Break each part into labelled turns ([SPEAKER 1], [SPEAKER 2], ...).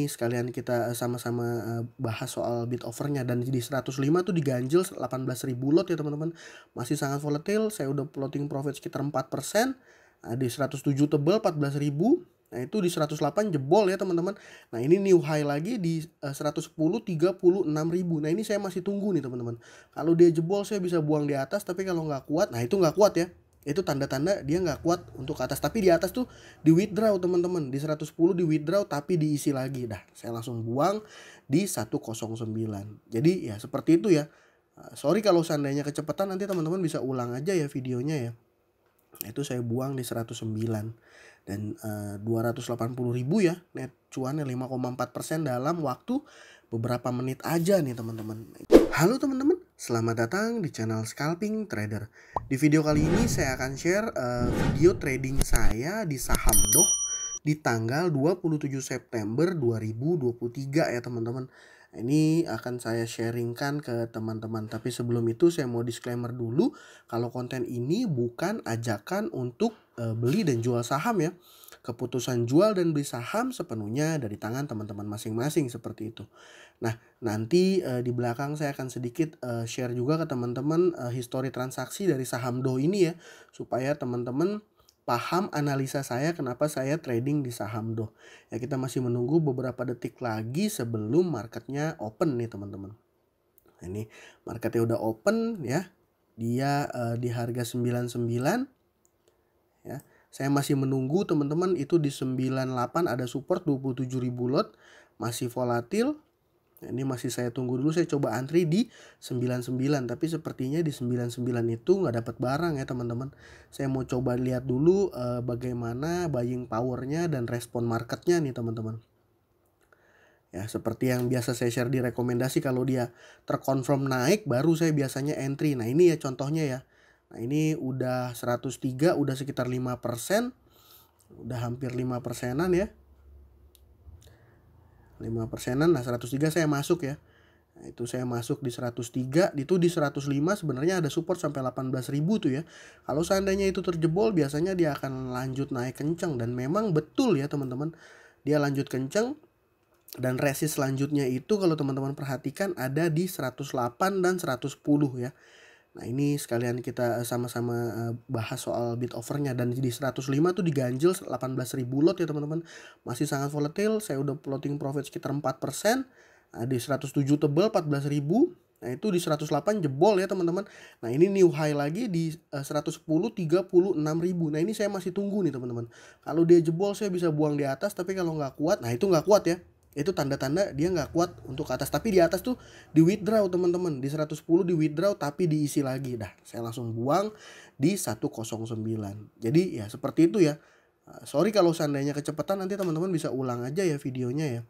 [SPEAKER 1] Ini sekalian kita sama-sama bahas soal bid offernya, dan di 105 tuh diganjel 18.000 lot ya teman-teman. Masih sangat volatile, saya udah floating profit sekitar 4%. Di 107 tebel 14.000. Nah, itu di 108 jebol ya teman-teman. Nah, ini new high lagi di 110 36.000. Nah, ini saya masih tunggu nih teman-teman. Kalau dia jebol saya bisa buang di atas, tapi kalau nggak kuat, nah itu nggak kuat ya. Itu tanda-tanda dia nggak kuat untuk ke atas. Tapi di atas tuh di withdraw teman-teman, di 110 di withdraw tapi diisi lagi. Dah, saya langsung buang di 109. Jadi ya seperti itu ya. Sorry kalau seandainya kecepatan, nanti teman-teman bisa ulang aja ya videonya ya. Itu saya buang di 109 dan 280.000 ya net cuannya 5,4% dalam waktu beberapa menit aja nih teman-teman. Halo teman-teman, selamat datang di channel Scalping Trader. Di video kali ini saya akan share video trading saya di saham Doh di tanggal 27 September 2023 ya teman-teman. Ini akan saya sharingkan ke teman-teman. Tapi sebelum itu saya mau disclaimer dulu kalau konten ini bukan ajakan untuk beli dan jual saham ya. Keputusan jual dan beli saham sepenuhnya dari tangan teman-teman masing-masing seperti itu. Nah, nanti di belakang saya akan sedikit share juga ke teman-teman histori transaksi dari saham Doh ini ya, supaya teman-teman paham analisa saya kenapa saya trading di saham Doh. Ya, kita masih menunggu beberapa detik lagi sebelum marketnya open nih teman-teman. Nah, ini marketnya udah open ya. Dia di harga 99 ya. Saya masih menunggu teman-teman, itu di 98 ada support 27.000 lot, masih volatil. Nah, ini masih saya tunggu dulu, saya coba antri di 99, tapi sepertinya di 99 itu nggak dapat barang ya teman-teman. Saya mau coba lihat dulu bagaimana buying powernya dan respon marketnya nih teman-teman. Ya, seperti yang biasa saya share di rekomendasi, kalau dia terkonfirm naik baru saya biasanya entry. Nah, ini ya contohnya ya. Nah, ini udah 103, udah sekitar 5%. Udah hampir 5%-an ya. 5%-an. Nah, 103 saya masuk ya. Nah, itu saya masuk di 103, itu di 105 sebenarnya ada support sampai 18.000 tuh ya. Kalau seandainya itu terjebol, biasanya dia akan lanjut naik kencang, dan memang betul ya teman-teman. Dia lanjut kencang, dan resist selanjutnya itu kalau teman-teman perhatikan ada di 108 dan 110 ya. Nah, ini sekalian kita sama-sama bahas soal bid offernya, dan di 105 tuh diganjel 18.000 lot ya teman-teman. Masih sangat volatile, saya udah floating profit sekitar 4%. Di 107 tebel 14.000. Nah, itu di 108 jebol ya teman-teman. Nah, ini new high lagi di 110 36.000. Nah, ini saya masih tunggu nih teman-teman. Kalau dia jebol saya bisa buang di atas, tapi kalau nggak kuat, nah itu nggak kuat ya. Itu tanda-tanda dia nggak kuat untuk ke atas. Tapi di atas tuh di withdraw teman-teman, di 110 di withdraw tapi diisi lagi. Dah, saya langsung buang di 109. Jadi ya seperti itu ya. Sorry kalau seandainya kecepatan, nanti teman-teman bisa ulang aja ya videonya ya.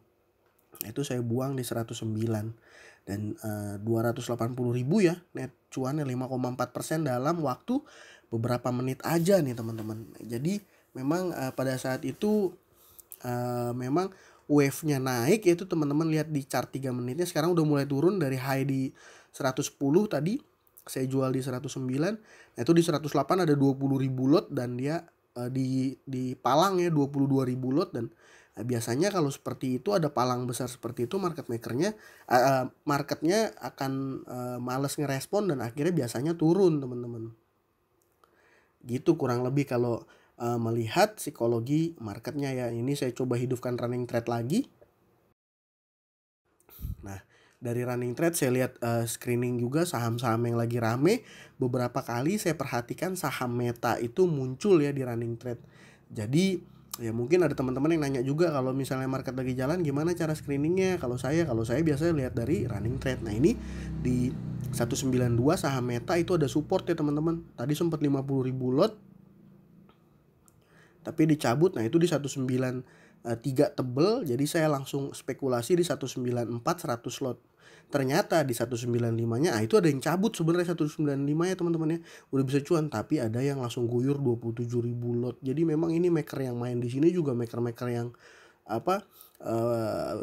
[SPEAKER 1] Itu saya buang di 109 dan 280.000 ya net cuannya 5,4% dalam waktu beberapa menit aja nih teman-teman. Jadi memang pada saat itu memang wave-nya naik, yaitu teman-teman lihat di chart 3 menitnya sekarang udah mulai turun dari high di 110 tadi. Saya jual di 109. Nah, itu di 108 ada 20.000 lot, dan dia di palang ya 22.000 lot, dan biasanya kalau seperti itu ada palang besar seperti itu, marketnya akan males ngerespon, dan akhirnya biasanya turun teman-teman. Gitu kurang lebih kalau melihat psikologi marketnya ya. Ini saya coba hidupkan running trade lagi. Nah, dari running trade saya lihat screening juga saham-saham yang lagi rame. Beberapa kali saya perhatikan saham Meta itu muncul ya di running trade. Jadi ya mungkin ada teman-teman yang nanya juga, kalau misalnya market lagi jalan gimana cara screeningnya. Kalau saya biasanya lihat dari running trade. Nah, ini di 192 saham Meta itu ada support ya teman-teman. Tadi sempat 50.000 lot, tapi dicabut. Nah, itu di 193 tebel, jadi saya langsung spekulasi di 194 100 lot. Ternyata di 195-nya itu ada yang cabut sebenarnya 195 ya teman-teman ya. Udah bisa cuan, tapi ada yang langsung guyur 27.000 lot. Jadi memang ini maker yang main di sini juga maker-maker yang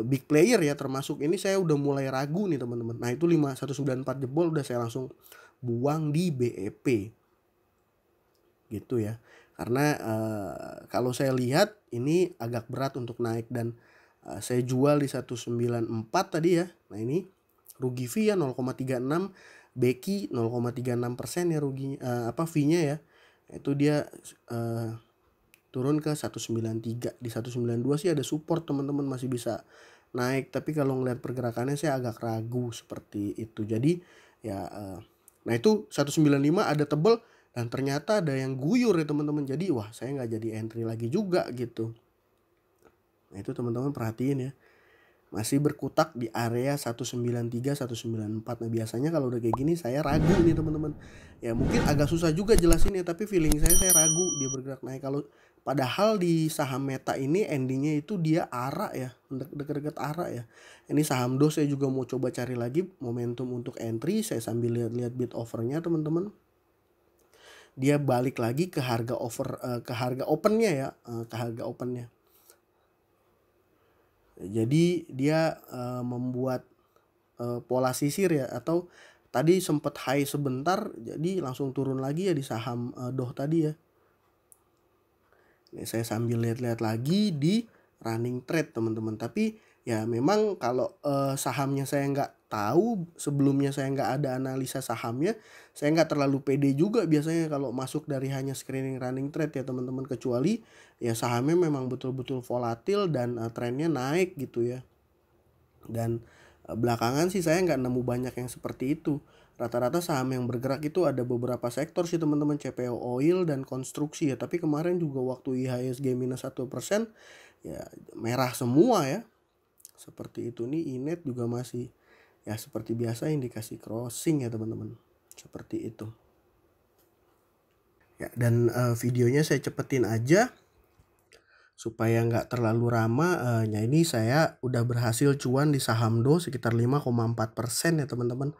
[SPEAKER 1] big player ya, termasuk ini saya udah mulai ragu nih teman-teman. Nah, itu 194 jebol udah saya langsung buang di BEP. Gitu ya. Karena kalau saya lihat ini agak berat untuk naik, dan Saya jual di 194 tadi ya. Nah ini rugi fee ya 0,36, Becky 0,36% ya rugi fee-nya ya. Itu dia turun ke 193. Di 192 sih ada support teman-teman, masih bisa naik, tapi kalau ngelihat pergerakannya saya agak ragu seperti itu. Jadi ya nah itu 195 ada tebel dan ternyata ada yang guyur ya teman-teman. Jadi wah, saya nggak jadi entry lagi juga gitu. Nah itu teman-teman perhatiin ya, masih berkutak di area 193 194. Nah biasanya kalau udah kayak gini saya ragu nih teman-teman. Ya mungkin agak susah juga jelasin ya, tapi feeling saya ragu dia bergerak naik. Kalau padahal di saham Meta ini endingnya itu dia ARA ya, deket-deket ARA ya. Ini saham DO saya juga mau coba cari lagi momentum untuk entry. Saya sambil lihat-lihat bid offernya teman-teman. Dia balik lagi ke harga ke harga opennya ya, ke harga opennya. Jadi dia membuat pola sisir ya, atau tadi sempat high sebentar jadi langsung turun lagi ya di saham DOH tadi ya. Ini saya sambil lihat-lihat lagi di running trade teman-teman. Tapi ya memang kalau sahamnya saya nggak tahu, sebelumnya saya nggak ada analisa sahamnya, saya nggak terlalu pede juga biasanya kalau masuk dari hanya screening running trade ya teman-teman, kecuali ya sahamnya memang betul-betul volatil dan trennya naik gitu ya. Dan belakangan sih saya nggak nemu banyak yang seperti itu. Rata-rata saham yang bergerak itu ada beberapa sektor sih teman-teman, CPO oil dan konstruksi ya. Tapi kemarin juga waktu IHSG minus 1% ya merah semua ya. Seperti itu nih. Inet juga masih ya seperti biasa indikasi crossing ya teman-teman. Seperti itu. Ya, dan videonya saya cepetin aja supaya nggak terlalu lama. Ya ini saya udah berhasil cuan di saham DO sekitar 5,4% ya teman-teman.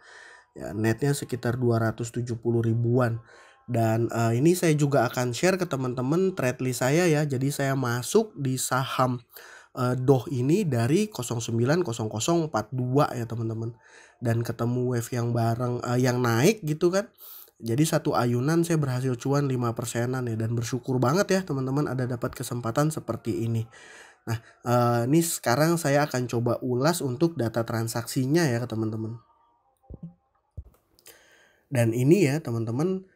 [SPEAKER 1] Ya, netnya sekitar 270 ribuan. Dan ini saya juga akan share ke teman-teman trade list saya ya. Jadi saya masuk di saham DOH ini dari 090042 ya teman-teman. Dan ketemu wave yang bareng yang naik gitu kan. Jadi satu ayunan saya berhasil cuan 5%-an ya, dan bersyukur banget ya teman-teman ada dapat kesempatan seperti ini. Nah, ini sekarang saya akan coba ulas untuk data transaksinya ya ke teman-teman. Dan ini ya teman-teman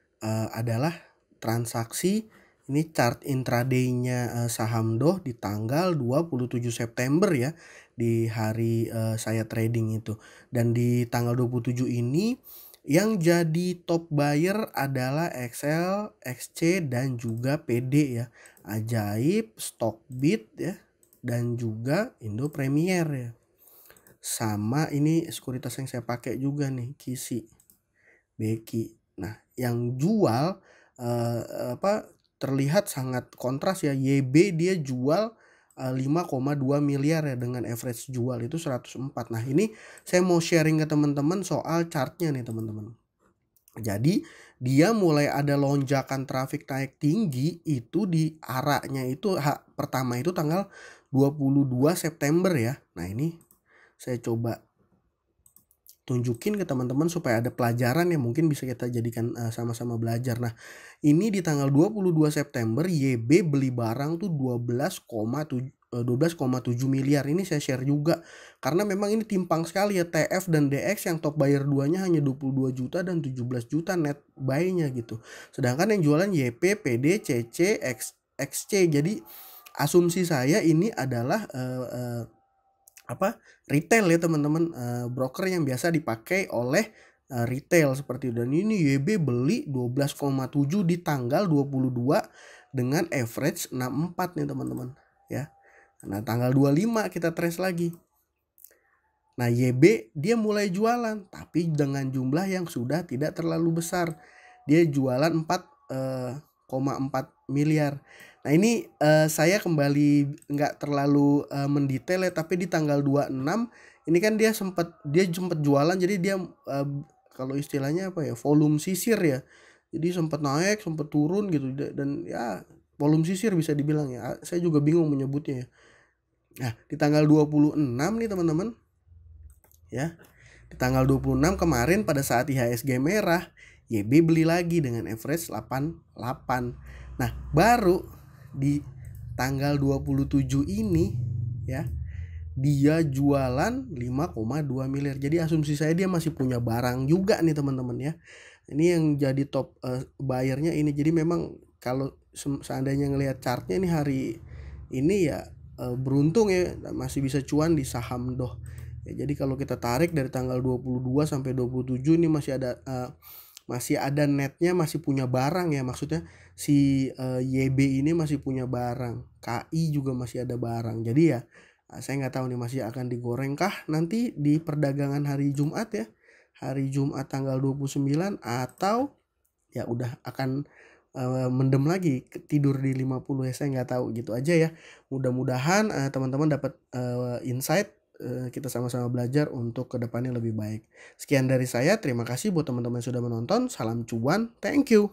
[SPEAKER 1] adalah transaksi, ini chart intraday-nya saham DOH di tanggal 27 September ya, di hari saya trading itu. Dan di tanggal 27 ini yang jadi top buyer adalah XL, XC dan juga PD ya. Ajaib, Stockbit ya, dan juga Indo Premier ya. Sama ini sekuritas yang saya pakai juga nih, KISI, Becky. Nah, yang jual terlihat sangat kontras ya. YB dia jual 5,2 miliar ya, dengan average jual itu 104. Nah, ini saya mau sharing ke teman-teman soal chartnya nih teman-teman. Jadi dia mulai ada lonjakan traffic naik tinggi itu di arahnya itu pertama itu tanggal 22 September ya. Nah, ini saya coba tunjukin ke teman-teman supaya ada pelajaran yang mungkin bisa kita jadikan sama-sama belajar. Nah, ini di tanggal 22 September YB beli barang tuh 12,7 miliar. Ini saya share juga karena memang ini timpang sekali ya, TF dan DX yang top buyer duanya hanya 22 juta dan 17 juta net buy-nya gitu. Sedangkan yang jualan YP, PD, CC, XC. Jadi asumsi saya ini adalah retail ya teman-teman, broker yang biasa dipakai oleh retail seperti itu. Dan ini YB beli 12,7 di tanggal 22 dengan average 64 nih teman-teman ya. Nah, tanggal 25 kita trace lagi. Nah, YB dia mulai jualan tapi dengan jumlah yang sudah tidak terlalu besar. Dia jualan 4,4 miliar. Nah, ini saya kembali nggak terlalu mendetail ya, tapi di tanggal 26 ini kan dia sempat jualan, jadi dia kalau istilahnya apa ya, volume sisir ya. Jadi sempat naik, sempat turun gitu, dan ya volume sisir bisa dibilang ya. Saya juga bingung menyebutnya ya. Nah, di tanggal 26 nih teman-teman ya. Di tanggal 26 kemarin pada saat IHSG merah, YB beli lagi dengan average 88. Nah, baru di tanggal 27 ini ya, dia jualan 5,2 miliar. Jadi asumsi saya dia masih punya barang juga nih teman-teman ya. Ini yang jadi top buyernya ini. Jadi memang kalau seandainya ngelihat chartnya nih hari ini ya beruntung ya, masih bisa cuan di saham doh. Ya, jadi kalau kita tarik dari tanggal 22 sampai 27 ini masih ada netnya, masih punya barang ya, maksudnya si YB ini masih punya barang, KI juga masih ada barang. Jadi ya saya nggak tahu nih masih akan digoreng kah nanti di perdagangan hari Jumat ya, hari Jumat tanggal 29, atau ya udah akan mendem lagi tidur di 50 ya, saya nggak tahu. Gitu aja ya, mudah-mudahan teman-teman dapat insight, kita sama-sama belajar untuk kedepannya lebih baik. Sekian dari saya, terima kasih buat teman-teman yang sudah menonton, salam cuan, thank you.